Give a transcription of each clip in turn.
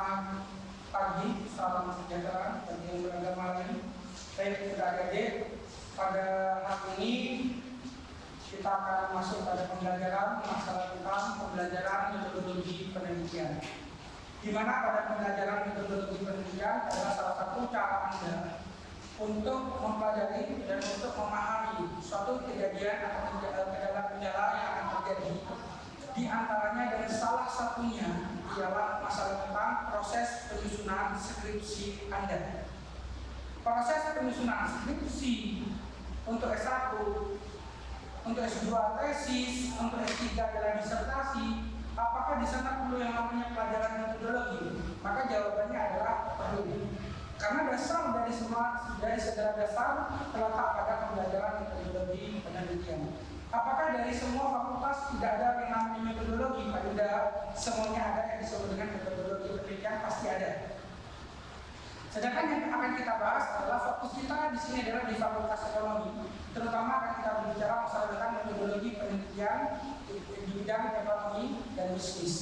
Selamat pagi, salam sejahtera bagi yang beragama lain. Baik, kita adik, pada hari ini kita akan masuk pada pembelajaran masalah tentang pembelajaran metodologi penelitian. Di mana pada pembelajaran metodologi penelitian adalah salah satu cara Anda untuk mempelajari dan untuk memahami suatu kejadian atau kendala-kendala yang akan terjadi. Di antaranya dan salah satunya ialah masalah tentang proses penyusunan skripsi Anda. Proses penyusunan skripsi untuk S1, untuk S2 tesis, untuk S3 adalah disertasi. Apakah di sana perlu yang namanya pelajaran metodologi? Maka jawabannya adalah perlu. Karena dasar dari segala dasar terletak pada pembelajaran metodologi penelitian. Apakah dari semua fakultas tidak ada yang namanya metodologi? Tidak, semuanya ada yang disebut dengan metodologi penelitian, pasti ada. Sedangkan yang akan kita bahas adalah fokus kita di sini adalah di Fakultas Ekonomi. Terutama akan kita berbicara masalah tentang metodologi penelitian di bidang ekonomi dan bisnis.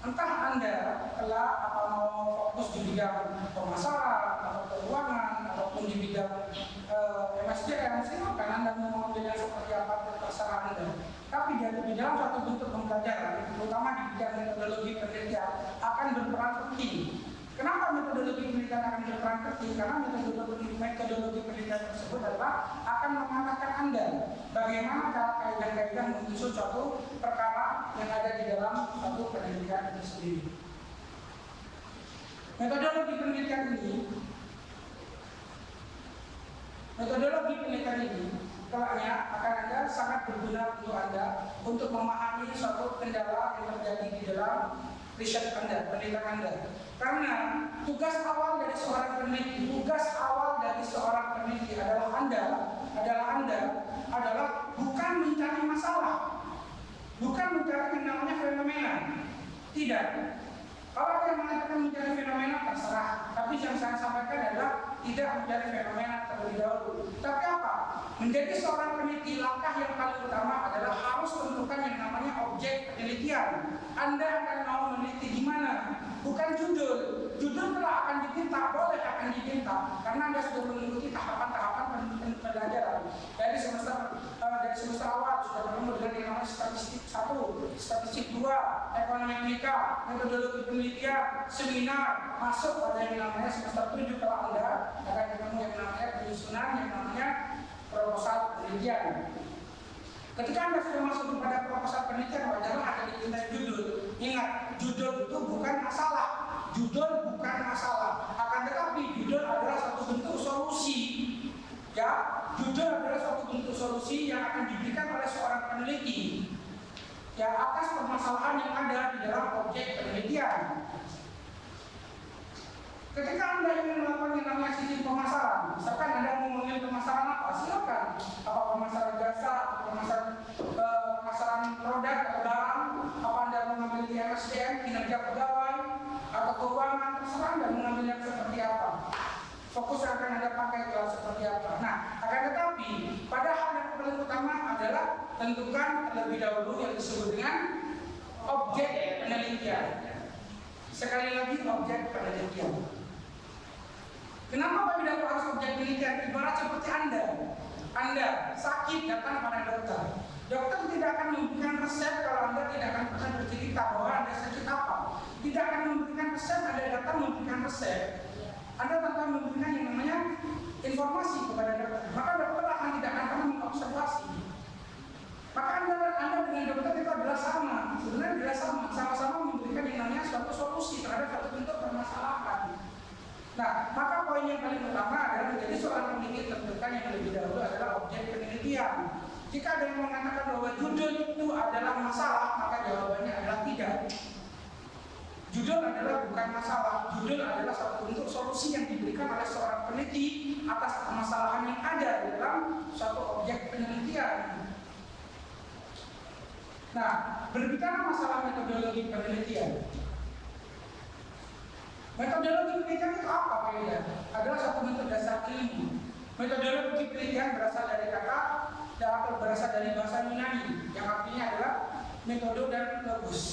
Entah Anda telah apa mau fokus di bidang pemasaran atau keuangan ataupun di bidang MSDM, silakan Anda mau mengambil yang seperti apa terserah Anda. Tapi di dalam suatu bentuk pembelajaran, terutama di bidang metodologi penelitian, akan berperan penting. Kenapa metodologi penelitian akan berperan penting? Karena metodologi penelitian tersebut adalah akan mengarahkan Anda bagaimana cara kaidah-kaidah menyusun suatu perkara yang ada di dalam suatu penelitian itu sendiri. Metodologi penelitian ini kelaknya akan Anda sangat berguna untuk Anda untuk memahami suatu kendala yang terjadi di dalam riset Anda, penelitian Anda. Karena tugas awal dari seorang peneliti adalah bukan mencari masalah, bukan mencari yang namanya fenomena. Tidak. Kalau yang mengatakan mencari fenomena terserah, tapi yang saya sampaikan adalah tidak mencari fenomena terlebih dahulu. Tapi apa? Menjadi seorang peneliti, langkah yang paling utama adalah harus tentukan yang namanya objek penelitian. Anda akan mau meneliti di mana? Bukan judul. Judul telah akan dipinta, boleh akan dipinta, karena Anda sudah mengikuti tahapan-tahapan pembelajaran dari semester awal sudah bertemu dengan yang namanya statistik 1, statistik 2, ekonometrika, metodologi penelitian, seminar, masuk pada yang namanya semester 7 kalau Anda akan ketemu yang namanya penyusunan, yang namanya proposal penelitian. Ketika Anda sudah masuk kepada proposal penelitian, wajarlah ada dipinta judul. Ingat, judul itu bukan masalah. Akan tetapi judul adalah satu bentuk solusi. Ya, judul adalah suatu bentuk solusi yang akan diberikan oleh seorang peneliti ya atas permasalahan yang ada di dalam objek penelitian. Ketika Anda ingin melakukan yang namanya sistem pemasaran, misalkan Anda mau memilih pemasaran apa, silakan. Apa pemasaran jasa, pemasaran produk atau barang, apa Anda mengambil di MSDM, kinerja pegawai, atau keuangan, terserah Anda mengambil yang seperti apa. Fokus yang akan Anda pakai adalah seperti apa. Nah, akan tetapi pada hal yang paling utama adalah tentukan terlebih dahulu yang disebut dengan objek penelitian. Sekali lagi, objek penelitian. Kenapa Pak Bidang harus objek penelitian? Ibarat seperti Anda sakit datang pada dokter. Dokter tidak akan memberikan resep kalau Anda tidak akan pernah bercerita bahwa Anda sakit apa. Tidak akan memberikan resep, Anda datang memberikan resep. Anda tanpa memberikan yang namanya informasi kepada dokter, maka dokter tidak akan pernah mengobservasi. Maka Anda dengan dokter itu adalah sebenarnya adalah sama-sama memberikan yang namanya suatu solusi terhadap suatu bentuk permasalahan. Nah, maka poin yang paling utama adalah menjadi seorang peneliti tentukan yang lebih dahulu adalah objek penelitian. Jika ada yang mengatakan bahwa judul itu adalah masalah, maka jawabannya adalah tidak. Judul adalah bukan masalah, judul adalah suatu bentuk solusi yang diberikan oleh seorang peneliti atas permasalahan yang ada dalam suatu objek penelitian. Nah, berbicara masalah metodologi penelitian. Metodologi penelitian itu apa, Pak Ida? Adalah suatu bentuk dasar ilmu. Metodologi penelitian berasal dari kata atau berasal dari bahasa Yunani yang artinya adalah metode dan logos.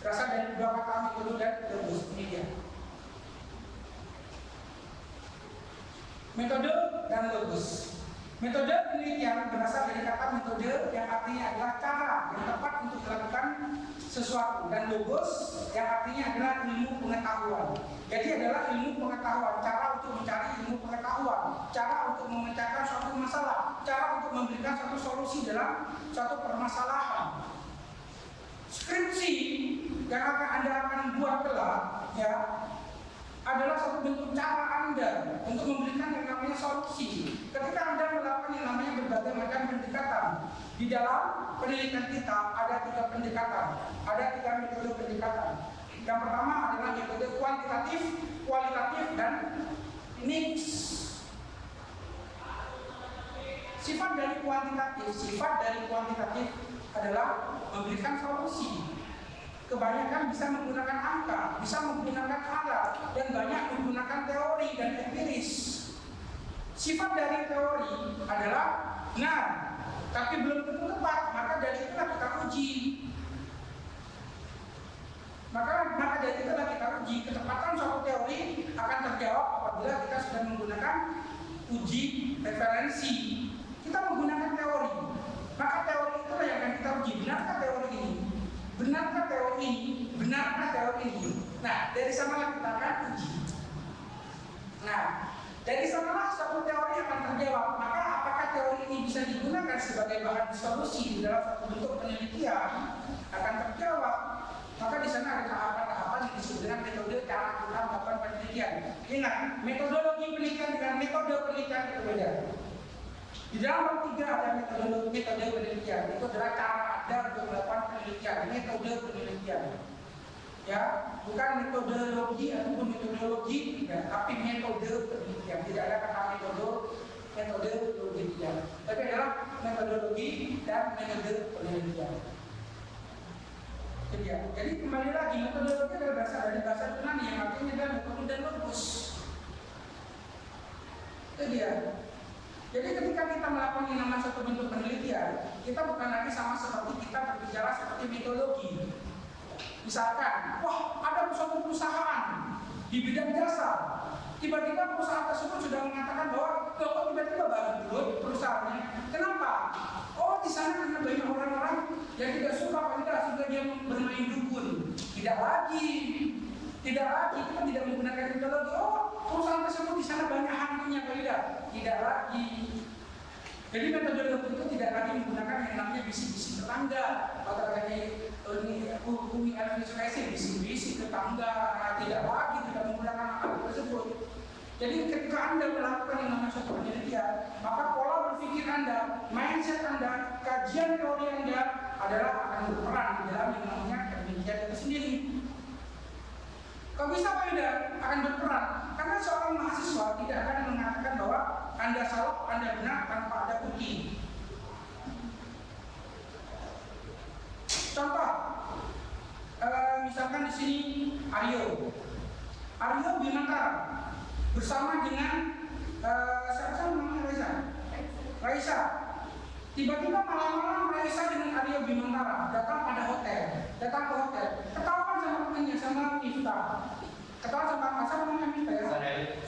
Berasal dari dua kata metode dan logos. Ini dia. Metode dan logos. Metode penelitian berasal dari kata metode yang artinya adalah cara yang tepat untuk melakukan sesuatu, dan logos yang artinya adalah ilmu pengetahuan. Jadi adalah ilmu pengetahuan, cara untuk mencari ilmu pengetahuan, cara untuk memecahkan suatu masalah, cara untuk memberikan suatu solusi dalam suatu permasalahan. Skripsi yang Anda akan buat kelak, ya, adalah satu bentuk cara Anda untuk memberikan yang namanya solusi. Ketika Anda melakukan yang namanya berbagai macam pendekatan, di dalam penelitian kita ada 3 pendekatan, ada 3 metode pendekatan. Yang pertama adalah metode kuantitatif, kualitatif, dan mix. Sifat dari kuantitatif adalah memberikan solusi. Kebanyakan bisa menggunakan angka, bisa menggunakan alat, dan banyak menggunakan teori dan empiris. Sifat dari teori adalah benar, tapi belum tentu tepat, maka dari itulah kita uji. Maka dari itulah kita uji. Ketepatan suatu teori akan terjawab apabila kita sudah menggunakan uji referensi. Kita menggunakan teori, maka teori itulah yang akan kita uji. Benarkah teori ini? Benarkah teori ini? Benarkah teori ini? Nah, dari sanalah kita akan uji. Nah, dari sanalah suatu teori akan terjawab. Maka apakah teori ini bisa digunakan sebagai bahan solusi di dalam satu bentuk penelitian akan terjawab. Maka di sana ada tahapan-tahapan yang disebut dengan metode cara kita melakukan penelitian. Ingat, metodologi penelitian dengan metode penelitian itu beda. Di dalam bab 3 ada metode penelitian. Itu adalah cara Anda untuk melakukan penelitian, metode penelitian. Ya, bukan metodologi ataupun metodologi tidak, tapi metode penelitian. Tidak ada kata metodologi tidak, tapi adalah metodologi dan metode penelitian. Jadi kembali lagi, metodologi adalah berasal dari bahasa Yunani yang artinya adalah metode dan logos. Itu dia. Jadi ketika kita melakukan yang namanya satu bentuk penelitian, kita bukan lagi sama seperti kita berbicara seperti metodologi. Misalkan, wah, ada suatu perusahaan di bidang jasa, tiba-tiba perusahaan tersebut sudah mengatakan bahwa kok tiba-tiba bangkrut perusahaannya. Kenapa? Oh, di sana karena banyak orang-orang yang tidak suka pada sehingga dia bermain dukun. Tidak lagi, kita tidak menggunakan metodologi. Oh, perusahaan tersebut di sana banyak hantunya, tidak lagi. Jadi metodologi itu tidak lagi menggunakan yang namanya bisik-bisik tetangga. Kata-katanya Umi Elvis Sukaisi, bisik-bisik tetangga. Nah, tidak lagi, tidak menggunakan hal tersebut. Jadi ketika Anda melakukan yang namanya suatu penelitian, maka pola berpikir Anda, mindset Anda, kajian teori Anda adalah akan berperan di dalam yang namanya penelitian itu sendiri. Kok bisa beda? Akan berperan. Karena seorang mahasiswa tidak akan mengatakan bahwa Anda salah, Anda benar tanpa ada bukti. Contoh, misalkan di sini Aryo Bimantara bersama dengan siapa namanya Raisa. Tiba-tiba malam-malam Raisa dengan Aryo Bimantara datang ke hotel, ketahuan sama temannya, sama Miftah. Ketahuan sama namanya Miftah ya?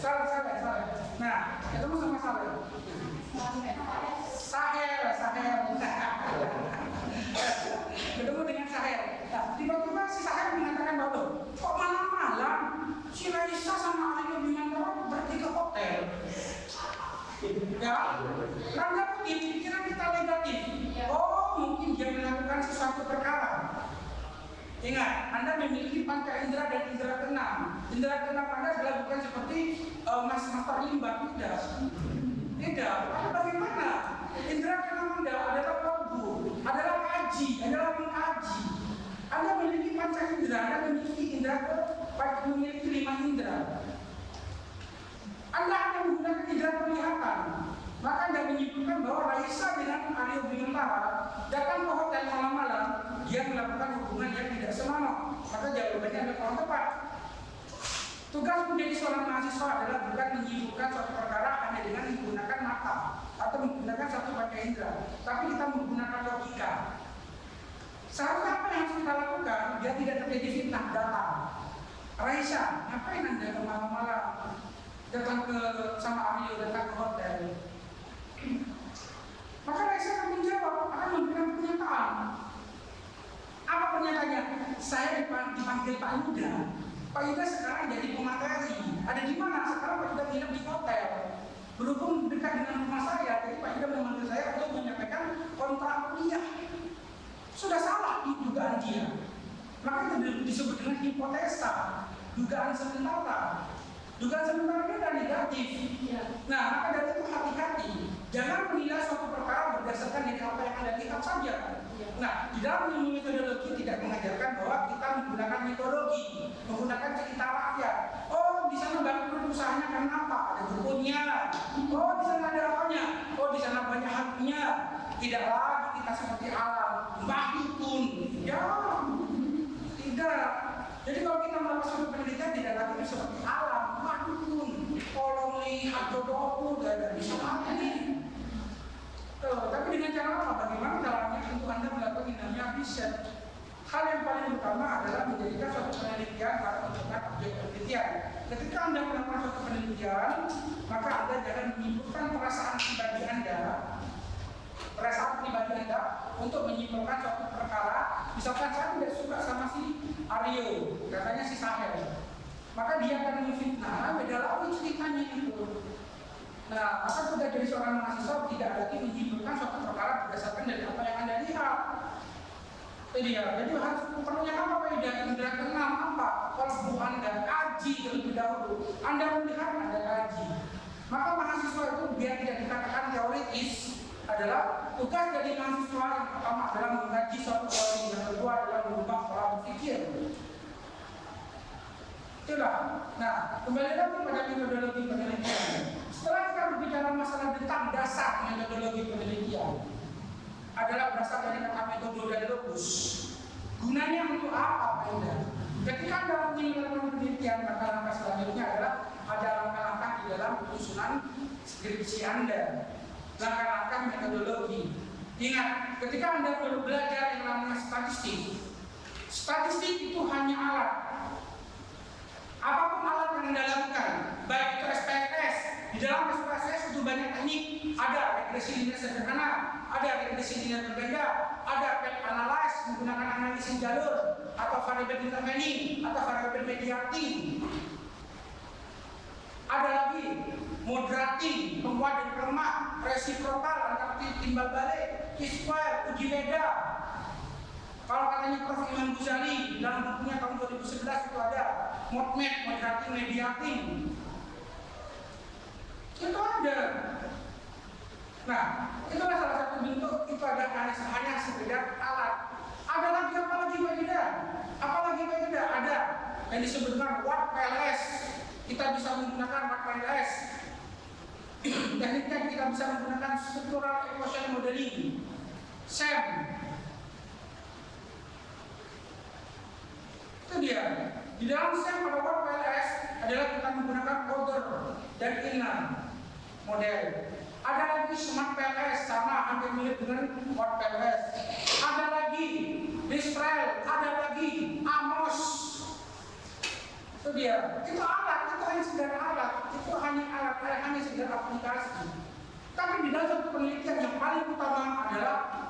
Saleh. Nah, ketemu sama Saleh. Sahel. Ketemu dengan Sahel. Nah, tiba-tiba si Sahel mengatakan bahwa kok malam-malam si Raisa sama Aryo Bimantara pergi ke hotel. Ya, karena pikiran kita negatif. Oh, mungkin dia melakukan sesuatu perkara. Ingat, Anda memiliki panca indera dan indera keenam. Indera keenam Anda adalah bukan seperti master limbah, tidak. Bagaimana? Indera keenam Anda adalah kalbu, adalah mengkaji. Anda memiliki panca indera, Anda memiliki 5 indera. Anda akan menggunakan indera penglihatan. Maka Anda menyimpulkan bahwa Raisa dengan Aryo Bimantara datang ke hotel malam-malam, dia melakukan hubungan yang tidak senonoh. Maka jawabannya adalah kurang tepat. Tugas menjadi seorang mahasiswa adalah bukan menyimpulkan suatu perkara hanya dengan menggunakan mata atau menggunakan satu panca indera, tapi kita menggunakan logika. Seharusnya apa yang harus kita lakukan? biar tidak terjadi fitnah datang. Raisa, ngapain Anda malam-malam datang ke sama Aryo, datang ke hotel? Maka Raisa akan menjawab, akan memberikan pernyataan. Apa pernyataannya? Saya dipanggil Pak Yuda. Pak Yuda sekarang jadi pemateri. Ada di mana? Sekarang Pak Yuda nginep di hotel. Berhubung dekat dengan rumah saya, jadi Pak Yuda memanggil saya untuk menyampaikan kontrak kuliah. Sudah salah dugaan dia. Maka itu disebut dengan hipotesa, dugaan sementara. Dugaan sementara itu adalah negatif. Nah, maka dari itu hati-hati. Jangan menilai suatu perkara berdasarkan dari apa yang Anda lihat saja. Nah, di dalam ilmu metodologi tidak mengajarkan bahwa kita menggunakan metodologi, menggunakan cerita rakyat. Oh, di sana bangkrut usahanya karena apa? Ada dukunnya. Oh, di sana ada apanya? Oh, di sana banyak hantunya. Tidak lagi kita seperti alam, mbah dukun. Ya, tidak. Jadi kalau kita melakukan suatu penelitian tidak lagi seperti alam, mbah dukun. Kolom lihat jodohku dan bisa mati. Tapi dengan cara apa? Bagaimana caranya untuk Anda melakukan yang namanya riset? Hal yang paling utama adalah menjadikan suatu penelitian pada menentukan objek penelitian. Ketika Anda melakukan suatu penelitian, maka Anda jangan menyimpulkan perasaan pribadi Anda untuk menyimpulkan suatu perkara. Misalkan saya tidak suka sama si Aryo, katanya si Sahel, maka dia akan memfitnah, beda lagi ceritanya itu. Nah, maka sudah jadi seorang mahasiswa tidak lagi menyimpulkan suatu perkara berdasarkan dari apa yang Anda lihat. Jadi harus perlunya apa Pak Ida? Indra keenam apa? Kalau Anda kaji terlebih dahulu, Anda melihat Anda kaji. Maka mahasiswa itu biar tidak dikatakan teoritis adalah tugas dari mahasiswa yang pertama adalah mengkaji suatu teori, yang kedua adalah mengubah pola berpikir. Itulah. Nah, kembali lagi pada metodologi penelitian. Setelah kita berbicara masalah tentang dasar metodologi penelitian, adalah berasal dari kata metode dan logos. Gunanya untuk apa, Pak Ida? Ketika Anda ingin melakukan penelitian, maka langkah selanjutnya adalah ada langkah-langkah di dalam penyusunan skripsi Anda. Langkah-langkah metodologi. Ingat, ketika Anda perlu belajar yang namanya statistik, statistik itu hanya alat. Apapun alat yang Anda lakukan, baik itu SPSS, di dalam SPSS itu banyak teknik. Ada regresi linear sederhana, ada regresi linear berbeda, ada path analysis menggunakan analisis jalur, atau variabel intervening, atau variabel mediating. Ada lagi moderating, menguat dan lemah, resiprokal antara timbal balik, T-square, uji beda. Kalau katanya Prof. Imam Ghazali dalam bukunya tahun 2011 itu ada moderating, mediating. Itu ada. Nah, itulah salah satu bentuk, itu ada hanya sekedar alat. Ada lagi apa lagi Pak Ida? Apalagi Pak Ida? Ada yang disebutkan Watt PLS. Kita bisa menggunakan Watt PLS. Tekniknya kita bisa menggunakan structural equation modeling, SEM. Itu dia. Di dalam SEM pada Watt PLS adalah kita menggunakan order dan inner model. Ada lagi Smart PLS, sama hampir mirip dengan Watt PLS. Ada lagi Mistral, ada lagi Amos. Itu dia. Itu alat, itu hanya sekedar alat. Itu hanya alat, hanya sekedar aplikasi. Tapi di dalam satu penelitian yang paling utama adalah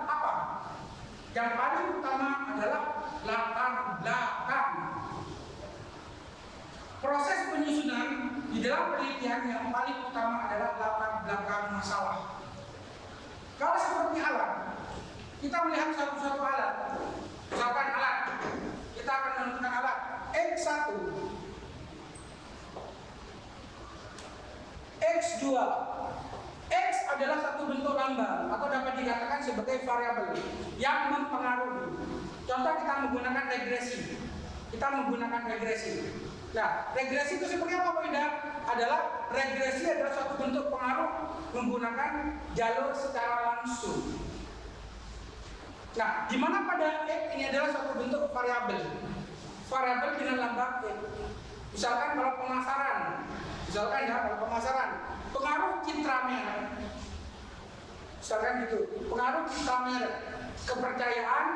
apa? Yang paling utama adalah latar belakang. Proses penyusunan di dalam penelitian yang paling utama adalah latar belakang masalah. Kalau seperti alat, kita melihat satu-satu alat. Misalkan alat, kita akan menentukan alat X1, X2. X adalah satu bentuk lambang atau dapat dikatakan sebagai variabel yang mempengaruhi. Contoh kita menggunakan regresi. Nah, regresi itu seperti apa Pak Ida? Regresi adalah suatu bentuk pengaruh menggunakan jalur secara langsung. Nah, di mana pada X ini adalah suatu bentuk variabel dengan lambang X. Misalkan kalau pemasaran, pengaruh citra merek. Misalkan gitu, pengaruh citra merek. kepercayaan,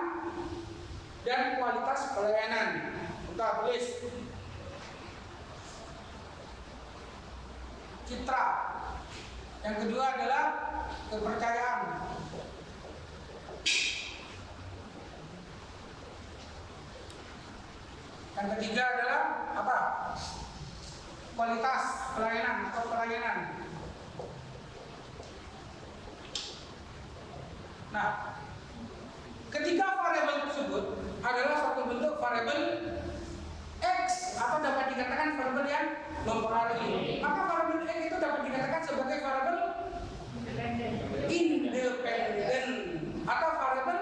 dan kualitas pelayanan. Kita tulis citra. Yang kedua adalah kepercayaan. Yang ketiga adalah apa? Kualitas pelayanan atau pelayanan. Nah, ketiga variabel tersebut adalah suatu bentuk variabel X atau dapat dikatakan variabel yang mempengaruhi. Maka variabel X itu dapat dikatakan sebagai variabel independen atau variabel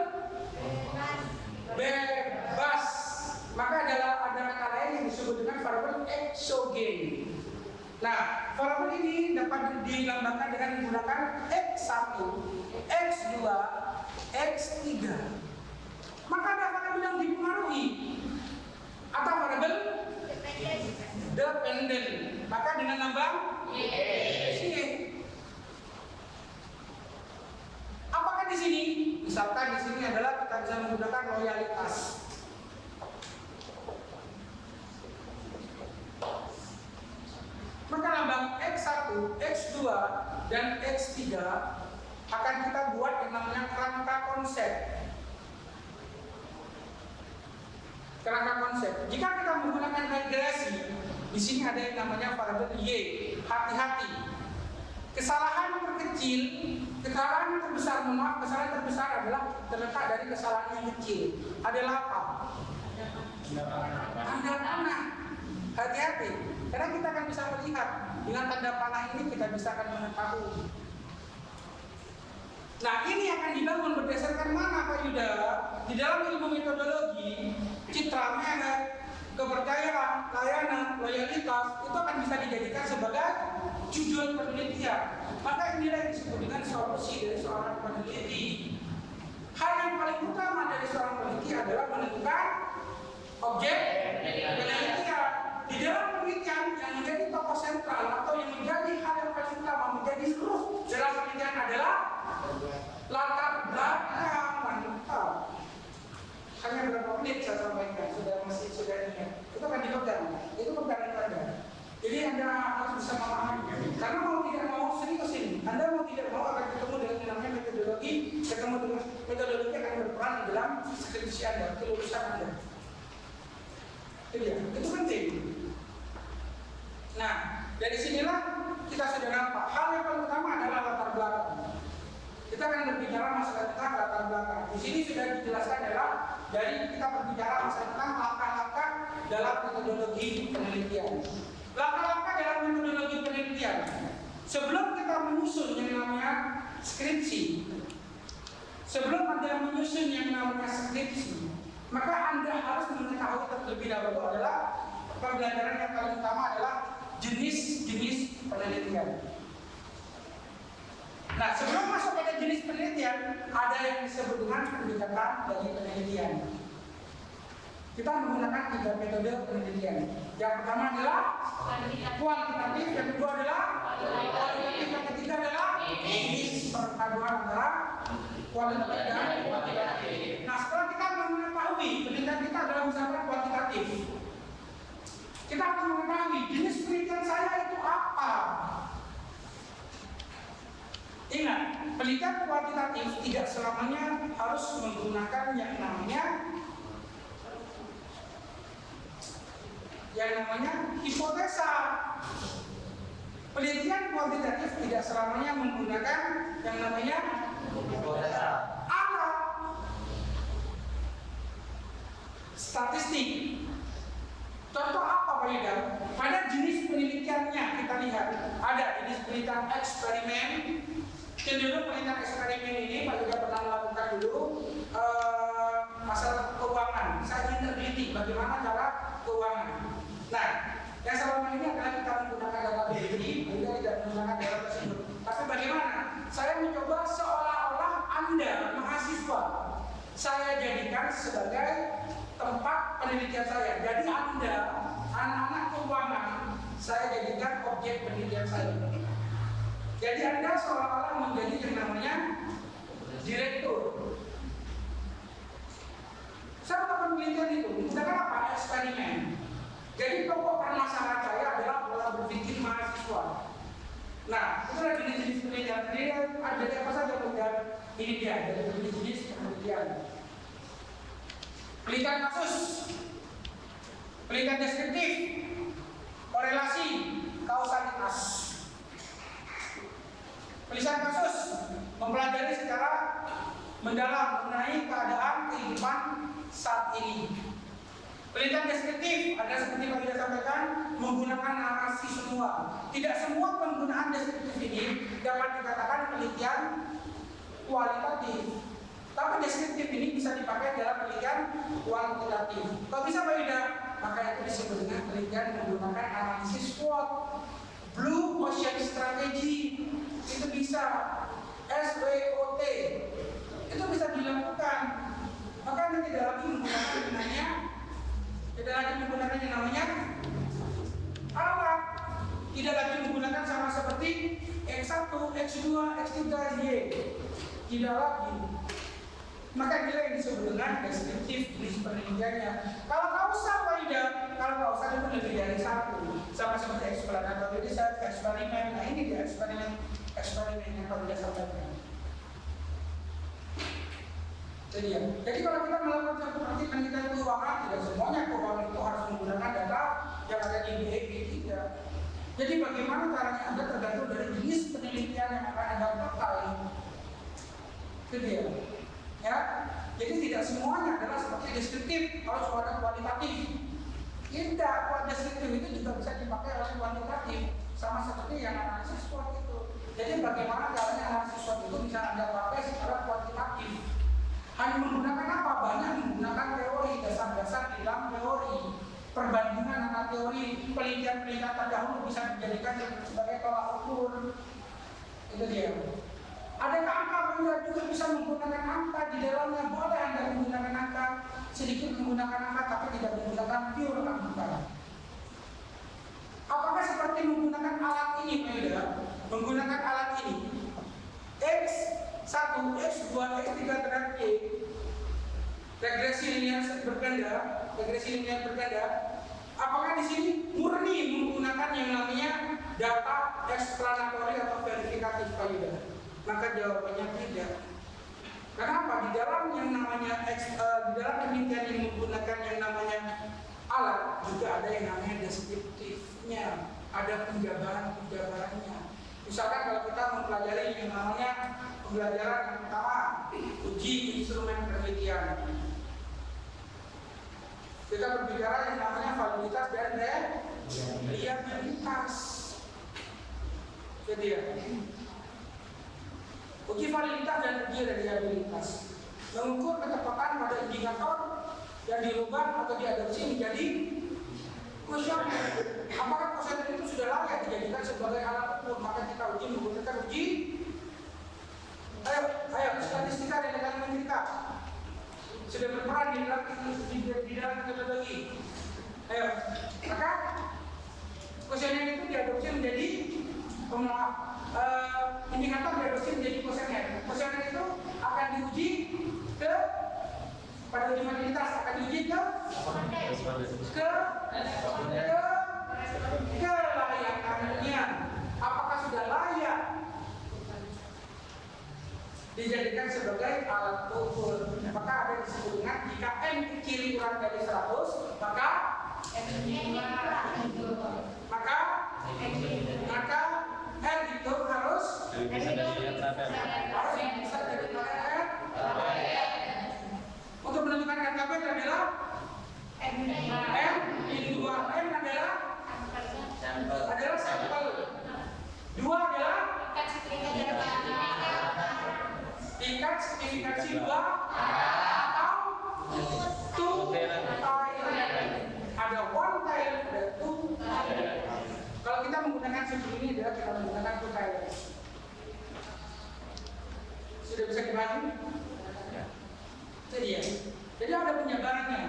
bebas. Maka ada kata lain yang disebut dengan variabel exogen. Nah, variabel ini dapat dilambangkan dengan menggunakan X1, X2, X3. Maka ada variabel yang dipengaruhi atau variabel dependen. Maka dengan lambang Y. Apakah di sini? Misalkan di sini adalah kita bisa menggunakan loyalitas. Maka lambang X1, X2, dan X3 akan kita buat yang namanya kerangka konsep. Kerangka konsep. Jika kita menggunakan regresi, di sini ada yang namanya variabel Y. Hati-hati. Kesalahan terkecil, kesalahan terbesar, kesalahan terbesar adalah terletak dari kesalahan yang kecil. Adalah apa? Tanda panah. Hati-hati. Karena kita akan bisa melihat dengan tanda panah ini kita bisa akan mengetahui. Nah, ini akan dibangun berdasarkan mana Pak Yuda? Di dalam ilmu metodologi, citra merek, kepercayaan, layanan, loyalitas itu akan bisa dijadikan sebagai tujuan penelitian. Maka inilah yang disebut dengan solusi dari seorang peneliti. Hal yang paling utama dari seorang peneliti adalah menentukan objek penelitian. Di dalam penelitian yang menjadi tokoh sentral atau yang menjadi hal yang paling utama, menjadi seluruh dalam penelitian adalah latar belakang. Mantap. Hanya berapa menit saya sampaikan, sudah ingat. Itu akan dipegang, itu pegangan Anda. Jadi Anda harus bisa memahami. Karena mau tidak mau sini ke sini, Anda mau tidak mau akan ketemu dengan namanya metodologi, ketemu dengan metodologi akan berperan dalam skripsi Anda, kelulusan Anda. Itu penting. Nah, dari sinilah kita sudah nampak hal yang paling utama adalah latar belakang. Kita akan berbicara masalah tentang latar belakang. Di sini sudah dijelaskan adalah dari kita berbicara masalah tentang langkah-langkah dalam metodologi penelitian. Langkah-langkah dalam metodologi penelitian. Sebelum kita menyusun yang namanya skripsi, sebelum Anda menyusun yang namanya skripsi, maka Anda harus mengetahui terlebih dahulu adalah pembelajaran yang paling utama adalah jenis-jenis penelitian. Nah, sebelum masuk pada jenis penelitian, ada yang disebut dengan pendekatan dari penelitian. Kita menggunakan 3 metode penelitian. Yang pertama adalah kuantitatif, yang kedua adalah kualitatif, yang ketiga adalah perpaduan antara kualitatif dan kuantitatif. Nah, setelah kita mengetahui penelitian kita adalah misalkan kuantitatif, kita harus mengetahui jenis penelitian saya itu apa. Ingat, penelitian kuantitatif tidak selamanya harus menggunakan yang namanya hipotesa. Penelitian kuantitatif tidak selamanya menggunakan yang namanya hipotesa. Alat statistik. Contoh apa Pak Yuda? Pada jenis penelitiannya kita lihat ada jenis penelitian eksperimen. Cenderung penelitian eksperimen ini Pak Yuda pernah melakukan dulu masalah keuangan. Saya ingin teliti bagaimana cara keuangan. Nah, yang selama ini adalah kita menggunakan data BI, Anda tidak menggunakan data tersebut. Tapi bagaimana? Saya mencoba seolah-olah Anda mahasiswa saya jadikan sebagai tempat penelitian saya. Jadi Anda, anak-anak keuangan, saya jadikan objek penelitian saya. Jadi Anda seolah-olah menjadi yang namanya direktur. penelitian itu menggunakan apa? Eksperimen. Jadi pokok permasalahan saya adalah pola berpikir mahasiswa. Nah, itulah jenis-jenis penelitian. Ada apa saja penelitian? Ini dia, ada jenis-jenis penelitian. Penelitian kasus, penelitian deskriptif, korelasi, kausalitas. Penelitian kasus mempelajari secara mendalam mengenai keadaan kehidupan saat ini. Penelitian deskriptif adalah seperti yang saya sampaikan, menggunakan narasi semua. Tidak semua penggunaan deskriptif ini dapat dikatakan penelitian kualitatif. Tapi deskriptif ini bisa dipakai dalam penelitian kuantitatif. Kalau bisa Pak Yuda, maka itu disebut dengan penelitian menggunakan analisis SWOT, Blue Ocean Strategy, itu bisa SWOT, itu bisa dilakukan. Maka Anda tidak lagi menggunakan yang namanya alat, tidak lagi menggunakan sama seperti X1, X2, X3, Y, tidak lagi. Maka inilah yang disebut dengan deskriptif jenis penelitiannya. Kalau kausal Pak Yuda, kalau kausal itu lebih dari satu, sama seperti eksplanator riset, eksperimen. Nah ini dia eksperimen yang Pak Yuda sampaikan. Jadi kalau kita melakukan seperti penelitian keuangan, tidak semuanya keuangan itu harus menggunakan data yang ada di BEP, tidak. Jadi bagaimana caranya Anda tergantung dari jenis penelitian yang akan Anda pakai. Itu dia. Ya, jadi tidak semuanya adalah seperti deskriptif, harus ada kualitatif. Tidak, deskriptif itu juga bisa dipakai oleh kuantitatif, sama seperti yang analisis SWOT itu. Jadi bagaimana caranya analisis SWOT itu bisa Anda pakai secara kuantitatif? Hanya menggunakan apa? Banyak menggunakan teori, dasar-dasar di dalam teori, perbandingan antara teori, penelitian-penelitian terdahulu bisa dijadikan sebagai tolak ukur. Itu dia. Adakah angka? Anda juga bisa menggunakan angka di dalamnya. Boleh Anda menggunakan angka, sedikit menggunakan angka, tapi tidak menggunakan pure angka. Apakah seperti menggunakan alat ini, Pak Yuda? Menggunakan alat ini, X1, X2, X3 terhadap Y, regresi linear berganda. Apakah di sini murni menggunakan yang namanya data eksplanatory atau verifikatif, Pak Yuda? Maka jawabannya tidak. Kenapa? Di dalam yang namanya di dalam penelitian yang menggunakan yang namanya alat juga ada yang namanya deskriptifnya, ada penjabarannya. Misalkan kalau kita mempelajari yang namanya pembelajaran yang pertama, uji instrumen penelitian. Kita berbicara yang namanya validitas dan reliabilitas. Jadi ya. Uji validitas dan uji reliabilitas mengukur ketepatan pada indikator yang dirubah atau diadopsi menjadi kuesioner. Apakah kuesioner itu sudah layak dijadikan sebagai alat ukur? Maka kita uji menggunakan uji. Ayo statistika dan ekonometrika sudah berperan di dalam metodologi. Ayo, maka kuesioner itu diadopsi menjadi indikator diadopsi menjadi kuesioner. Kuesioner itu akan diuji pada uji validitas akan diuji kelayakannya. Apakah sudah layak dijadikan sebagai alat ukur? Maka ada disebut dengan jika N kecil kurang dari 100, maka R itu harus bisa jadi R. Untuk menentukan RKB adalah M ini 2M adalah sampel, 2 adalah tingkat signifikansi 2 atau 2 tail. Ada 1 tail, ada 2 tail. Kalau kita menggunakan simbol ini adalah kita menggunakan 2 tail. Sudah bisa dibagi? Itu dia. Jadi ada penjabarannya.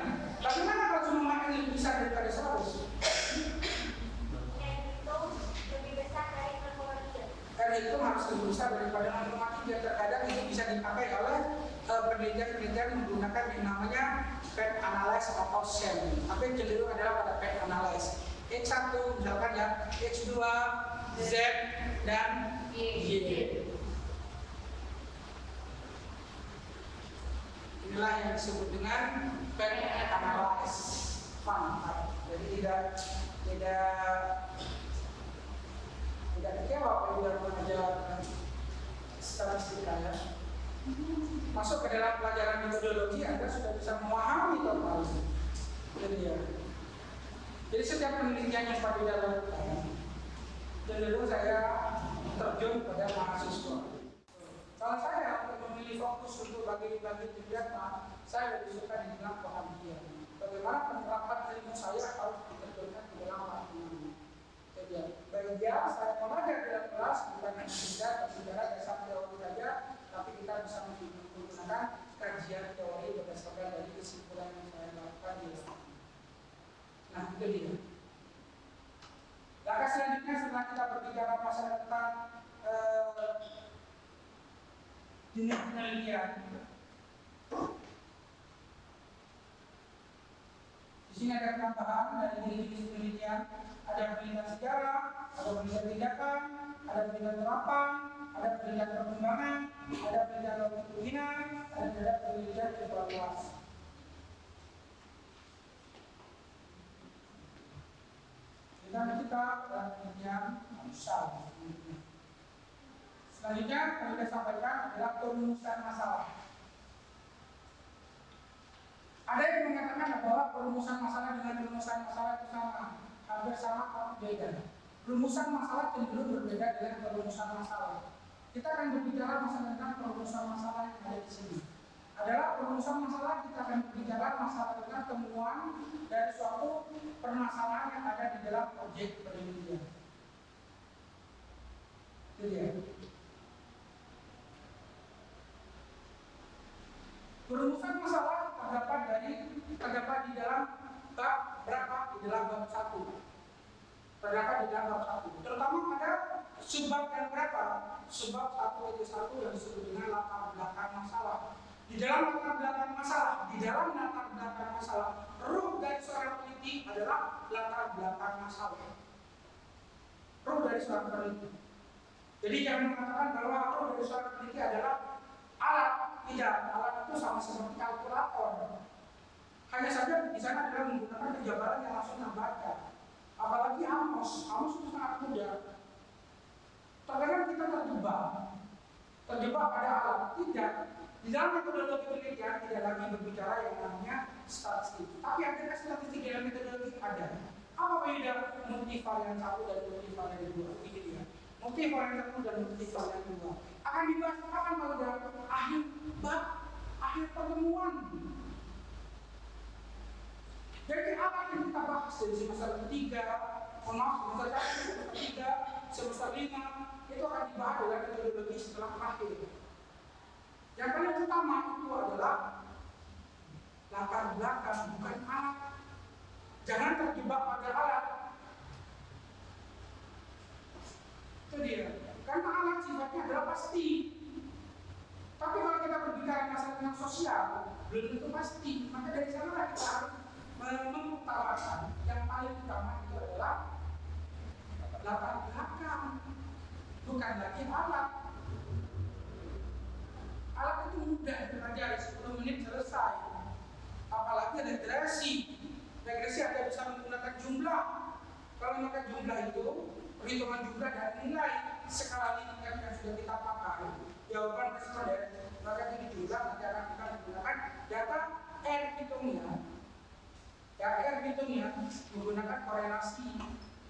X2, Z, dan Y. Inilah yang disebut dengan analyze fun. Jadi tidak kecewa apabila mengajar statistika ya. Masuk ke dalam pelajaran metodologi, Anda sudah bisa memahami total. Jadi setiap penelitian yang Pak Bida lakukan, cenderung saya terjun pada mahasiswa. Kalau saya untuk memilih fokus untuk bagi-bagi kegiatan, saya lebih suka di dalam pengabdian. Bagaimana penerapan ilmu saya harus diterjunkan di dalam lingkungan. Bagi dia, saya mengajar di dalam kelas bukan hanya berbicara dasar teori saja, tapi kita bisa menggunakan kajian teori berdasarkan dari kesimpulan yang saya lakukan di lapangan. Nah, itu dia. Langkah selanjutnya setelah kita berbicara masalah tentang jenis penelitian, di sini ada tambahan dari jenis penelitian. Ada penelitian sejarah, ada penelitian tindakan, ada penelitian terapan, ada penelitian perkembangan, ada penelitian longitudinal, dan ada penelitian evaluasi. Kita dalam penelitian besar. Selanjutnya yang kita sampaikan adalah perumusan masalah. Ada yang mengatakan bahwa perumusan masalah dengan perumusan masalah itu sama, hampir sama atau beda. Perumusan masalah cenderung berbeda dengan perumusan masalah. Kita akan berbicara masalah tentang perumusan masalah yang ada di sini. Adalah perumusan masalah, kita akan berbicara masalah tentang temuan dari suatu permasalahan yang ada di dalam objek penelitian. Itu dia. Perumusan masalah terdapat di dalam bab berapa? Di dalam bab 1. Terdapat di dalam bab 1. Terutama pada subbab yang berapa? Subbab 1 itu 1 yang disebut dengan latar belakang masalah. Di dalam latar belakang masalah, ruh dari seorang peneliti adalah latar belakang masalah. Ruh dari seorang peneliti. Jadi jangan mengatakan bahwa ruh dari seorang peneliti adalah alat. Tidak, alat itu sama seperti kalkulator. Hanya saja di sana adalah menggunakan penjabaran yang langsung terbaca. Apalagi Amos itu sangat mudah. Terkadang kita terjebak pada alat. Tidak. Di dalam metodologi penelitian tidak lagi berbicara yang namanya statistik. Tapi ada statistik dalam metodologi ada. Apa beda multivarian 1 dan multivarian 2? Ini dia. Multivarian 1 dan multivarian 2 akan dibahas kapan kalau dalam akhir pertemuan. Jadi apa yang kita bahas dari semester 3, semester 1, semester 5 itu akan dibahas dalam metodologi setelah akhir. Yang paling utama itu adalah latar belakang, bukan alat. Jangan terjebak pada alat. Itu dia. Karena alat sifatnya adalah pasti. Tapi kalau kita berbicara masalah tentang sosial, belum tentu pasti. Maka dari sana kita harus mengutamakan yang paling utama itu adalah latar belakang, bukan lagi alat. Alat itu mudah dipelajari, 10 menit selesai. Apalagi regresi. Regresi Anda bisa menggunakan jumlah. Kalau menggunakan jumlah itu, perhitungan jumlah dan nilai skala lingkar yang sudah kita pakai, jawaban responden, maka ini jumlah nanti akan kita menggunakan data R hitungnya. Ya, R hitungnya menggunakan korelasi.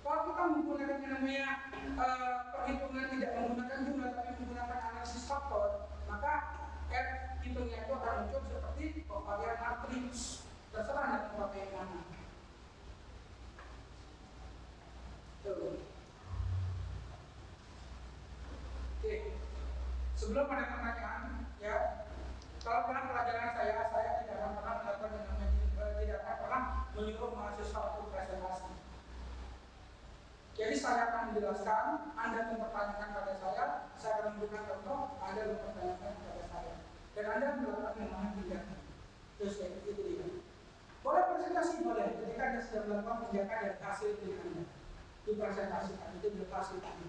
Kalau kita menggunakan yang namanya perhitungan tidak menggunakan jumlah tapi menggunakan analisis faktor, maka R hitungnya itu akan muncul seperti pembagian matriks. Terserah Anda mau pakai yang mana. Tuh. Oke. Sebelum ada pertanyaan, ya, kalau dalam pelajaran saya tidak akan pernah melakukan yang namanya tidak akan pernah menyuruh mahasiswa untuk presentasi. Jadi saya akan menjelaskan, Anda mempertanyakan pada saya akan memberikan contoh, Anda mempertanyakan kepada saya, dan Anda melakukan yang namanya tindakan. Terus kayak itu dia. Boleh presentasi boleh, ketika Anda sedang melakukan tindakan dan hasil dari Anda. dipresentasikan, itu difasilitasi.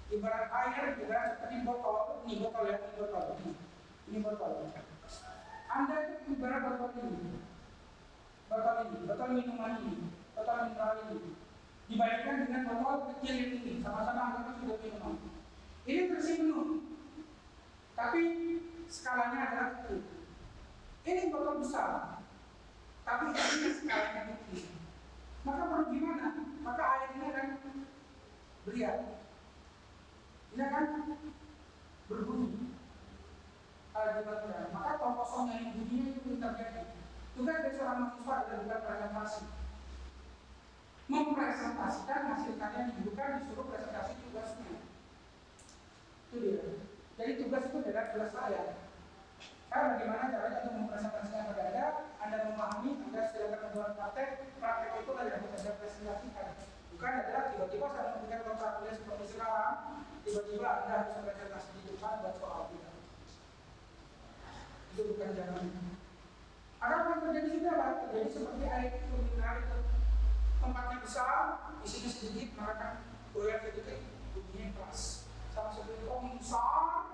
Ibarat air, ibarat seperti botol, ini botol ya, ini botol. Anda itu ibarat botol ini, botol minuman ini, botol mineral ini, dibandingkan dengan botol kecil ini, sama-sama anggapnya sudah minum. Ini terisi penuh, tapi skalanya adalah kecil. Ini botol besar, tapi ini skalanya kecil. Maka perlu gimana? Maka air ini akan beriak. Ini akan berbunyi. Maka tong kosong yang bunyinya itu terjadi. Tugas dari seorang mahasiswa adalah bukan presentasi. Mempresentasikan hasil karya yang bukan disuruh presentasi tugasnya. Itu dia. Jadi tugas itu adalah tugas saya. Karena bagaimana caranya untuk mempresentasikan kepada Anda memahami, Anda silakan membuat praktek itu adalah yang Anda presentasikan. Bukan adalah tiba-tiba saya memberikan kontrak kuliah seperti sekarang, tiba-tiba Anda harus presentasi di depan buat soal kita. Itu bukan jalan. Ada apa yang terjadi sudah lah, terjadi seperti air itu mineral itu tempatnya besar, isinya sedikit, maka kan goyang sedikit, bunyinya keras. Sama seperti tong besar,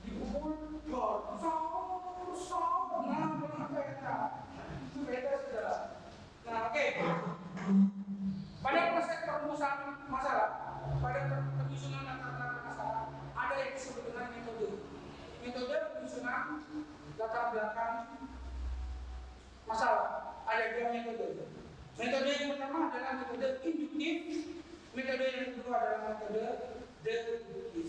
dipukul, besar, nah, itu beda sudah. Nah, oke. Pada proses perumusan masalah, pada penyusunan latar masalah, ada yang disebut dengan metode. Metode penyusunan latar belakang masalah. Ada dua metode. Metode yang pertama adalah metode induktif. Metode yang kedua adalah metode deduktif.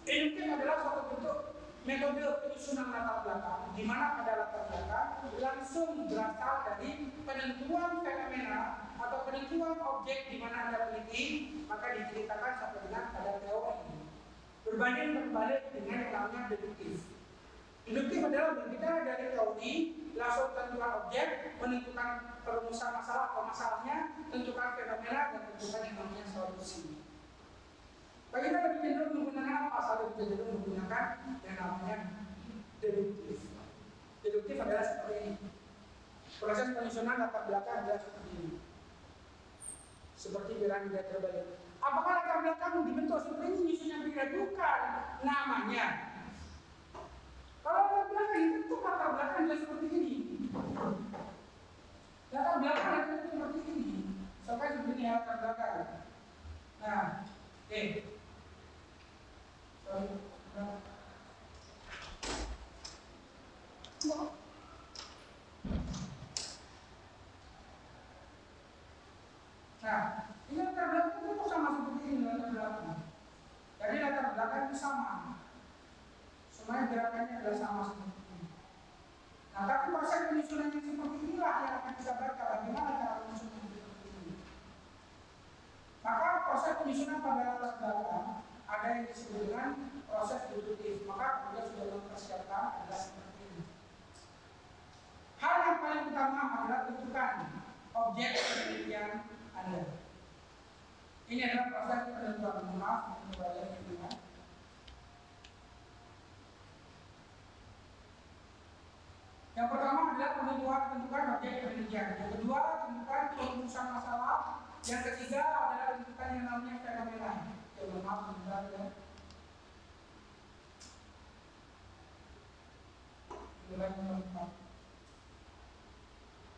Induktif adalah suatu bentuk metode penyusunan latar belakang, di mana pada latar belakang langsung berasal dari penentuan fenomena atau penentuan objek di mana Anda teliti, maka diceritakan sampai dengan pada teori. Berbanding terbalik dengan yang namanya deduktif. Induktif adalah berbicara dari teori, langsung tentukan objek, menentukan perumusan masalah atau masalahnya, tentukan fenomena, dan tentukan yang namanya solusi. Bagi kita lebih cenderung menggunakan apa? Lebih cenderung menggunakan yang namanya deduktif. Deduktif adalah seperti ini. Proses penyusunan latar belakang adalah seperti ini. Seperti piramida terbalik. Apakah latar belakang dibentuk seperti ini? Nyusunnya piramida bukan. Namanya. Kalau latar belakang dibentuk latar belakang adalah seperti ini. Latar belakang adalah seperti ini. Sampai seperti ini latar belakang. Nah, oke. Nah, ini latar belakang itu sama seperti ini latar belakang. Jadi latar belakang itu sama. Semuanya gerakannya adalah sama seperti ini. Nah, tapi proses penyusunan yang seperti inilah yang akan kita baca bagaimana cara menyusun seperti ini. Maka proses penyusunan pada latar belakang ada yang disebut dengan proses deduktif. Maka kita sudah mempersiapkan adalah seperti ini. Hal yang paling utama adalah tentukan objek penelitian Anda. Ini adalah proses penentuan. Maaf, yang pertama adalah tentukan objek penelitian. Yang kedua, tentukan perumusan masalah. Yang ketiga adalah tentukan yang namanya fenomena. Maaf, sebentar ya.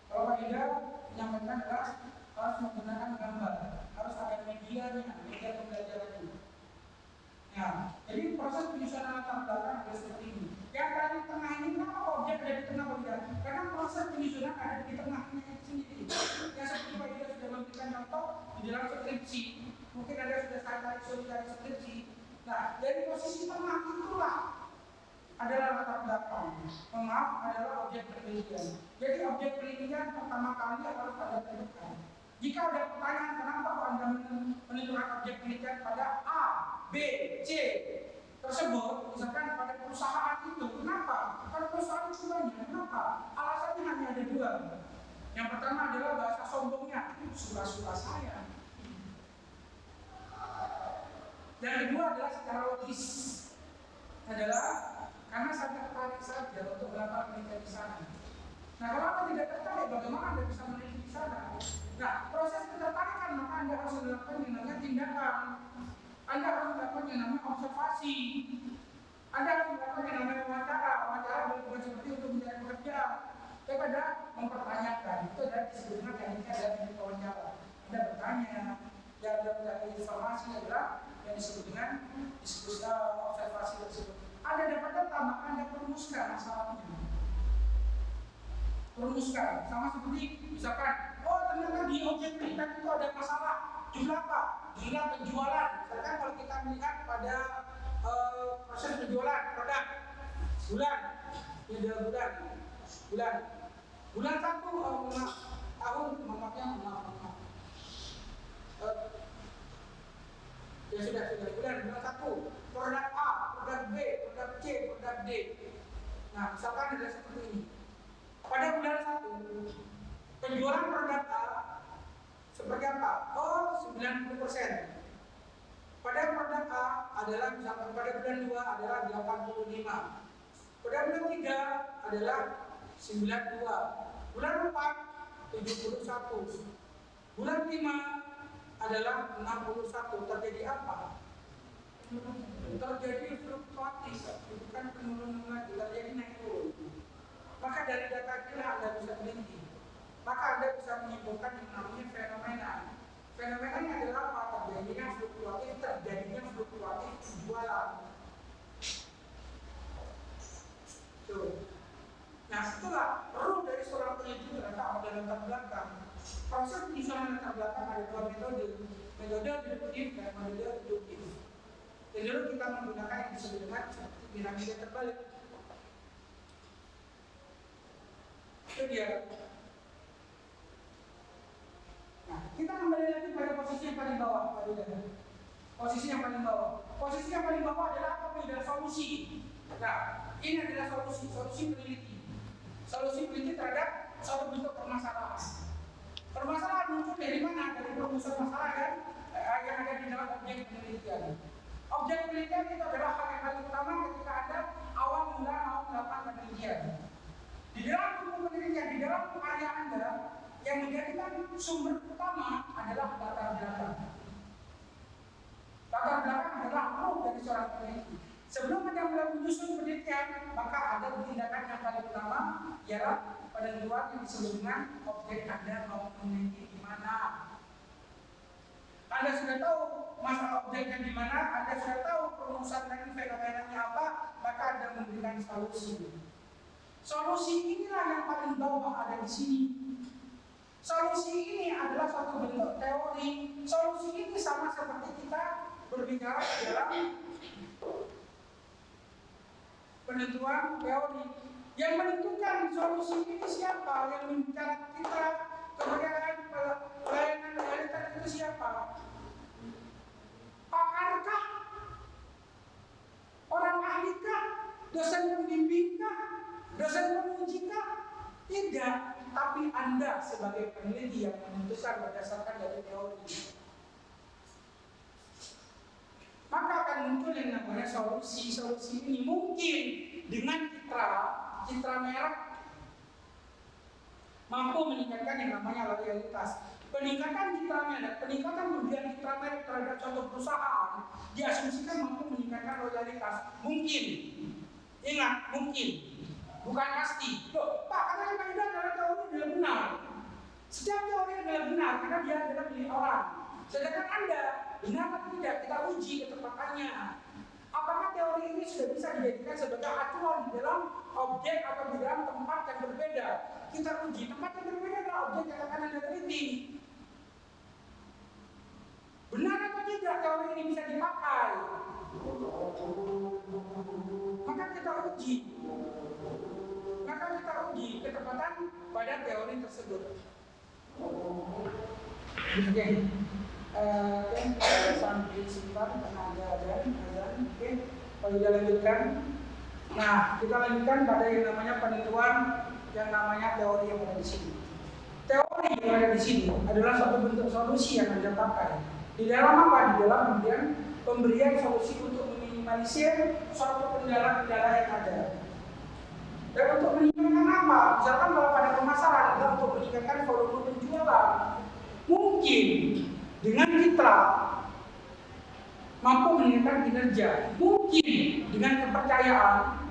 Kalau Pak Ida menyampaikan adalah harus menggunakan gambar, harus ada medianya, media pembelajaran. Nah, jadi proses penyusunan latar belakang adalah seperti ini. Yang ada di tengah ini, kenapa objek ada di tengah Pak Ida? Karena proses penyusunan ada di tengahnya sendiri. Yang seperti Pak Ida sudah memberikan contoh di dalam skripsi. Mungkin Anda sudah tarik dari skripsi. Nah, dari posisi tengah itulah adalah latar belakang. Maaf, adalah objek penelitian. Jadi objek penelitian pertama kali harus Anda tentukan. Jika ada pertanyaan kenapa Anda menentukan objek penelitian pada A, B, C tersebut, misalkan pada perusahaan itu, kenapa? Pada perusahaan itu banyak, kenapa? Alasannya hanya ada dua. Yang pertama adalah bahasa sombongnya, suka-suka saya. Dan kedua adalah secara logis, adalah karena saya tertarik saja untuk melakukan penelitian di sana. Nah, kalau Anda tidak tertarik, bagaimana Anda bisa meneliti di sana? Nah, proses ketertarikan maka Anda harus melakukan yang namanya tindakan. Anda harus melakukan yang namanya observasi. Anda harus melakukan yang namanya wawancara. Wawancara bukan seperti untuk mencari pekerjaan, tapi Anda mempertanyakan. Itu adalah disebutkan tekniknya adalah wawancara. Anda bertanya, yang Anda mencari informasi adalah yang disebut dengan diskusi observasi tersebut. Anda dapat data, maka Anda perumuskan masalahnya. Perumuskan, sama seperti misalkan, oh ternyata di objek pelikat itu ada masalah. Jumlah apa? Jumlah penjualan. Misalkan kalau kita melihat pada proses penjualan produk bulan, bulan 1 tahun, maaf. Ya sudah bulan 1 produk A, produk B, produk C, produk D. Nah, misalkan ada seperti ini. Pada bulan 1 penjualan produk A seperti apa? Oh, 90%. Pada produk A adalah misalkan pada bulan 2 adalah 85. Pada bulan 3 adalah 92. Bulan 4 71. Bulan 5 adalah 61. Terjadi apa? Terjadi fluktuatif, bukan penurunan lagi, terjadi naik turun. Maka dari data inilah Anda bisa teliti. Maka Anda bisa menyimpulkan yang namanya fenomena. Fenomenanya adalah apa? Terjadinya fluktuatif jualan. Tuh. Nah, setelah perlu dari seorang peneliti ternyata ada latar belakang. Proses penyusunan latar belakang ada 2 metode. Metode deduktif dan metode induktif. Dan dulu kita menggunakan yang disebut dengan piramida terbalik. Itu dia. Nah, kita kembali lagi pada posisi yang paling bawah, Pak Dudana. Posisi yang paling bawah. Posisi yang paling bawah adalah apa? Adalah solusi. Nah, ini adalah solusi peneliti. Solusi peneliti terhadap suatu bentuk permasalahan. Permasalahan muncul dari mana? Dari perumusan masalah kan yang ada di dalam objek penelitian. Objek penelitian itu adalah hal yang paling utama ketika Anda awal mula mau melakukan penelitian. Di dalam buku penelitian, di dalam karya Anda, yang menjadikan sumber utama adalah latar belakang. Latar belakang adalah roh dari seorang peneliti. Sebelum Anda mulai menyusun penelitian, maka ada tindakan yang paling utama, ialah penentuan yang disebut dengan objek Anda mau meneliti di mana. Anda sudah tahu masalah objeknya di mana, Anda sudah tahu perumusan dan fenomenanya apa, maka Anda memberikan solusi. Solusi inilah yang paling bawah ada di sini. Solusi ini adalah suatu bentuk teori. Solusi ini sama seperti kita berbicara dalam penentuan teori. Yang menentukan solusi ini siapa? Yang membicara kita, kemudian pelayanan realitas itu siapa? Pakarkah? Orang ahlikah? Dosen pembimbingkah? Dosen pengujikah? Tidak, tapi Anda sebagai peneliti yang menentukan berdasarkan dari teori. Maka akan muncul yang namanya solusi. Solusi ini mungkin dengan citra merek mampu meningkatkan yang namanya loyalitas. Peningkatan citra merek, peningkatan pemberian citra merek terhadap suatu perusahaan diasumsikan mampu meningkatkan loyalitas. Mungkin, ingat, mungkin, bukan pasti. Loh, Pak, karena yang berbeda adalah teori adalah benar. Setiap teori adalah benar karena dia adalah milik orang. Sedangkan Anda, benar atau tidak, kita uji ketepatannya. Apakah teori ini sudah bisa dijadikan sebagai acuan di dalam objek atau di dalam tempat yang berbeda? Kita uji tempat yang berbeda adalah objek yang akan Anda teliti. Benar atau tidak teori ini bisa dipakai? Maka kita uji. Ketepatan pada teori tersebut. Oke. Sambil simpan karena ada azan. Oke, kalau kita lanjutkan. Nah, kita lanjutkan pada yang namanya penentuan yang namanya teori yang ada di sini. Teori yang ada di sini adalah suatu bentuk solusi yang Anda pakai. Di dalam apa? Di dalam kemudian pemberian solusi untuk meminimalisir suatu kendala-kendala yang ada. Dan untuk meningkatkan apa? Misalkan kalau pada permasalahan adalah untuk meningkatkan volume penjualan. Mungkin dengan citra mampu meningkatkan kinerja, mungkin dengan kepercayaan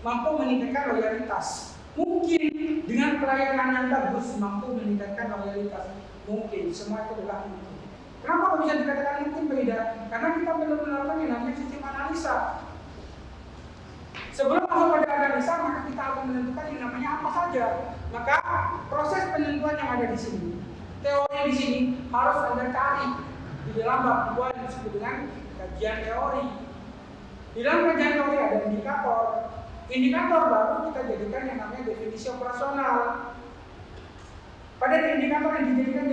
mampu meningkatkan loyalitas, mungkin dengan pelayanan yang bagus mampu meningkatkan loyalitas, mungkin semua itu adalah mungkin. Kenapa bisa dikatakan mungkin beda? Karena kita belum melakukan yang namanya sistem analisa. Sebelum masuk pada analisa, maka kita akan menentukan yang namanya apa saja. Maka proses penentuan yang ada di sini, teori di sini harus Anda cari di dalam bab 2 yang disebut dengan kajian teori. Di dalam kajian teori ada indikator. Indikator baru kita jadikan yang namanya definisi operasional. Pada indikator yang dijadikan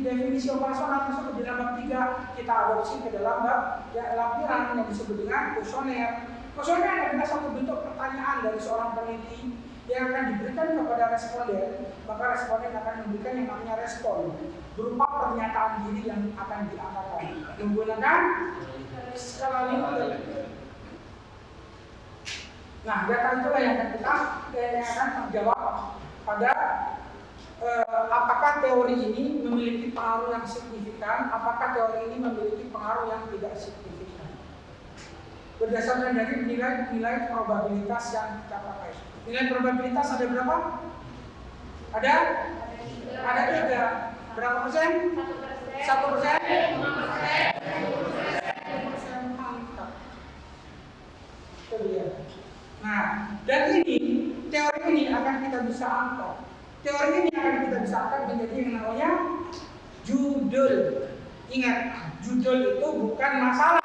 definisi operasional masuk ke dalam bab 3, kita adopsi ke dalam bab lampiran yang disebut dengan kuesioner. Kuesioner adalah satu bentuk pertanyaan dari seorang peneliti yang akan diberikan kepada responden, maka responden akan memberikan yang namanya respon berupa pernyataan diri yang akan diangkat menggunakan skala Likert. Nah, data itulah yang akan kita akan menjawab pada apakah teori ini memiliki pengaruh yang signifikan, apakah teori ini memiliki pengaruh yang tidak signifikan. Berdasarkan dari nilai probabilitas yang kita pakai. Nilai probabilitas ada berapa? Ada 3. Berapa persen? 1%. 5%. Mantap. Itu dia. Nah, dan ini teori ini akan kita bisa angkat. Teori ini akan kita bisa angkat menjadi yang namanya judul. Ingat, judul itu bukan masalah.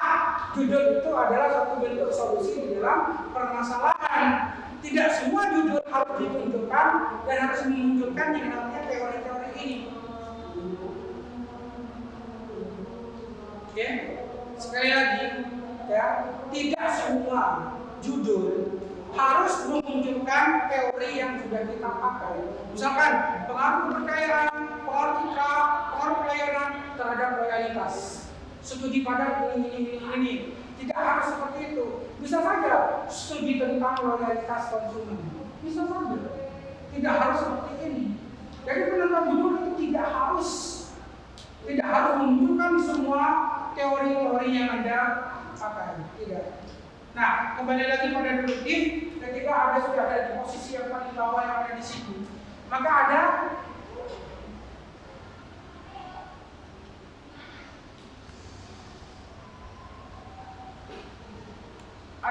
Judul itu adalah satu bentuk solusi di dalam permasalahan. Tidak semua judul harus ditunjukkan dan harus menunjukkan yang namanya teori-teori ini. Oke, sekali lagi ya, tidak semua judul harus menunjukkan teori yang sudah kita pakai. Misalkan pengaruh kepercayaan, pengaruh citra, pengaruh pelayanan terhadap loyalitas. Studi pada ini. Tidak harus seperti itu. Bisa saja studi tentang loyalitas konsumen. Bisa saja. Tidak harus seperti ini. Jadi penentuan judul itu tidak harus menunjukkan semua teori-teori yang Anda pakai. Tidak. Nah, kembali lagi pada deduktif, ketika Anda sudah ada di posisi yang paling bawah yang ada di sini, maka ada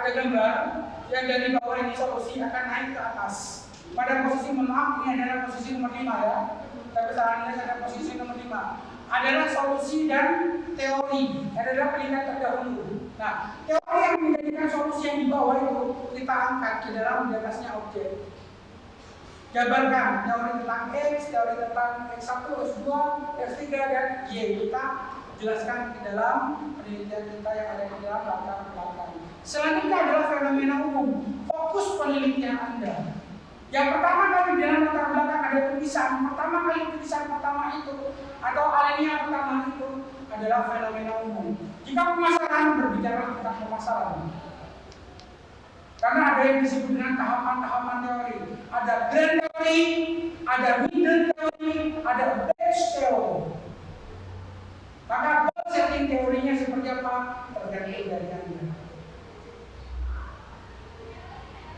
gambar yang dari bawah ini solusi akan naik ke atas. Pada posisi maaf, ini adalah posisi nomor 5 ya. Tapi sarannya ada posisi nomor 5. Adalah solusi dan teori, adalah peringkat terdahulu. Nah, teori yang menjadikan solusi yang di bawah itu kita angkat ke dalam di atasnya objek. Jabarkan teori tentang X, teori tentang X1, X2, X3, dan Y. Kita jelaskan di dalam penelitian kita yang ada di dalam latar-latar. Selanjutnya adalah fenomena umum. Fokus penelitian Anda. Yang pertama kali di dalam latar belakang ada tulisan. Tulisan pertama itu atau alinea pertama itu adalah fenomena umum. Jika pemasaran berbicara tentang pemasaran, karena ada yang disebut dengan tahapan-tahapan teori. Ada grand teori, ada middle teori, ada base teori. Maka goal setting teorinya seperti apa? Tergantung dari Anda.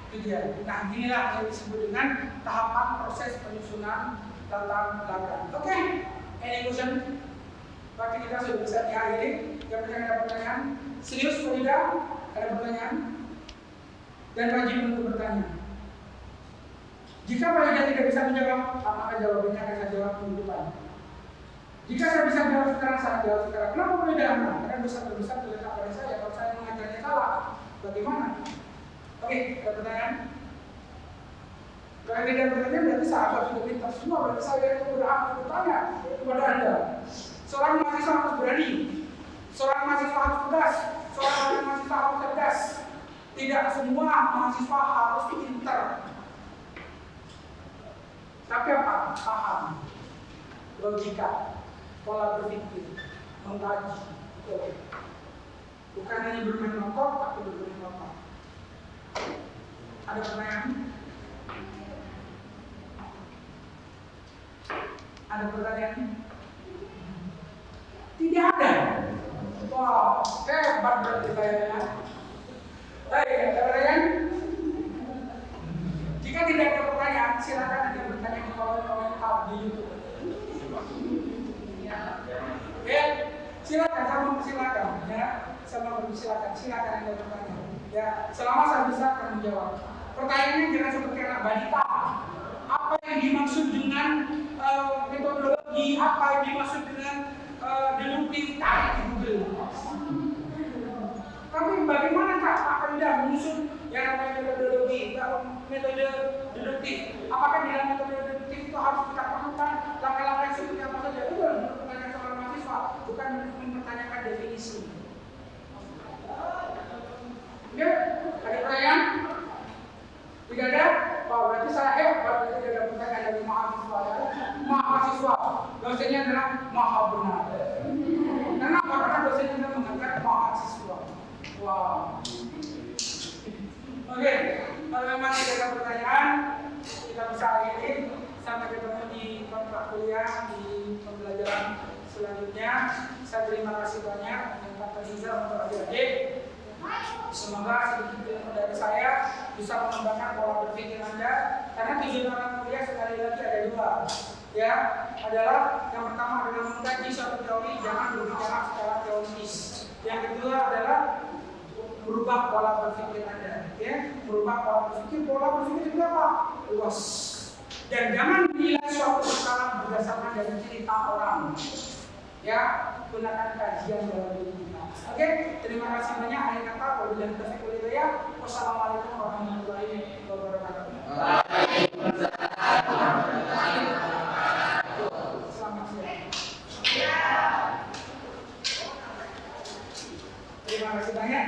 Itu dia. Nah, inilah yang disebut dengan tahapan proses penyusunan latar belakang. Oke, any question? Berarti kita sudah bisa diakhiri. Yang penting ada pertanyaan. Serius, Farida? Ada pertanyaan? Dan wajib untuk bertanya. Jika Farida tidak bisa menjawab, maka jawabannya akan saya jawab minggu depan. Jika saya bisa jawab sekarang, saya jawab sekarang. Kenapa Farida? Karena besar-besar terletak pada saya. Kalau saya mengajarnya salah, bagaimana? Oke, ada pertanyaan? Kalau tidak bertanya, berarti sahabat sudah minta semua. Berarti saya yang bertanya kepada Anda. Seorang mahasiswa harus berani. Seorang mahasiswa harus tegas. Seorang mahasiswa harus cerdas. Tidak semua mahasiswa harus pintar. Tapi apa? Paham, logika, pola berpikir, mengkaji. Bukan hanya bermain motor, tapi bermain motor. Ada pertanyaan? Ada pertanyaan? Tidak ada. Wah, hebat berarti kayaknya. Baik, ada pertanyaan? Jika tidak ada pertanyaan, silakan Anda bertanya di kolom komentar di YouTube. Ya, silakan, silakan Anda bertanya. Ya, selama saya bisa akan menjawab. Pertanyaannya jangan seperti anak balita. Apa yang dimaksud dengan metodologi? Apa yang dimaksud dengan deduktif? Tarik di Google. Tapi bagaimana Kak Anda mengusung yang namanya metodologi, metode deduktif? Apakah di dalam metode deduktif itu harus kita pahamkan langkah-langkah yang seperti apa saja? Bukan, pertanyaan seorang mahasiswa, bukan mempertanyakan definisi. Ya, ada pertanyaan? Tidak ada? Wah, berarti saya hebat, berarti tidak ada pertanyaan dari mahasiswa. Mahasiswa, dosennya adalah maha benar. Kenapa? Karena dosennya adalah mengatakan mahasiswa. Wow. Oke, kalau memang tidak ada pertanyaan, kita bisa akhiri. Sampai ketemu di kontrak kuliah di pembelajaran selanjutnya. Saya terima kasih banyak yang Pak Riza untuk adik-adik. Semoga sedikit ilmu dari saya bisa mengembangkan pola berpikir Anda. Karena tujuan orang kuliah sekali lagi ada dua, ya, adalah yang pertama adalah mengkaji suatu teori, jangan berbicara secara teoritis. Yang kedua adalah merubah pola berpikir Anda, ya, merubah pola berpikir itu apa? Luas. Dan jangan menilai suatu perkara berdasarkan dari cerita orang, ya, gunakan kajian dalam diri kita. Oke, terima kasih banyak. Akhir kata, wabillahi taufiq wal hidayah. Wassalamualaikum warahmatullahi wabarakatuh. Selamat siang. Terima kasih banyak.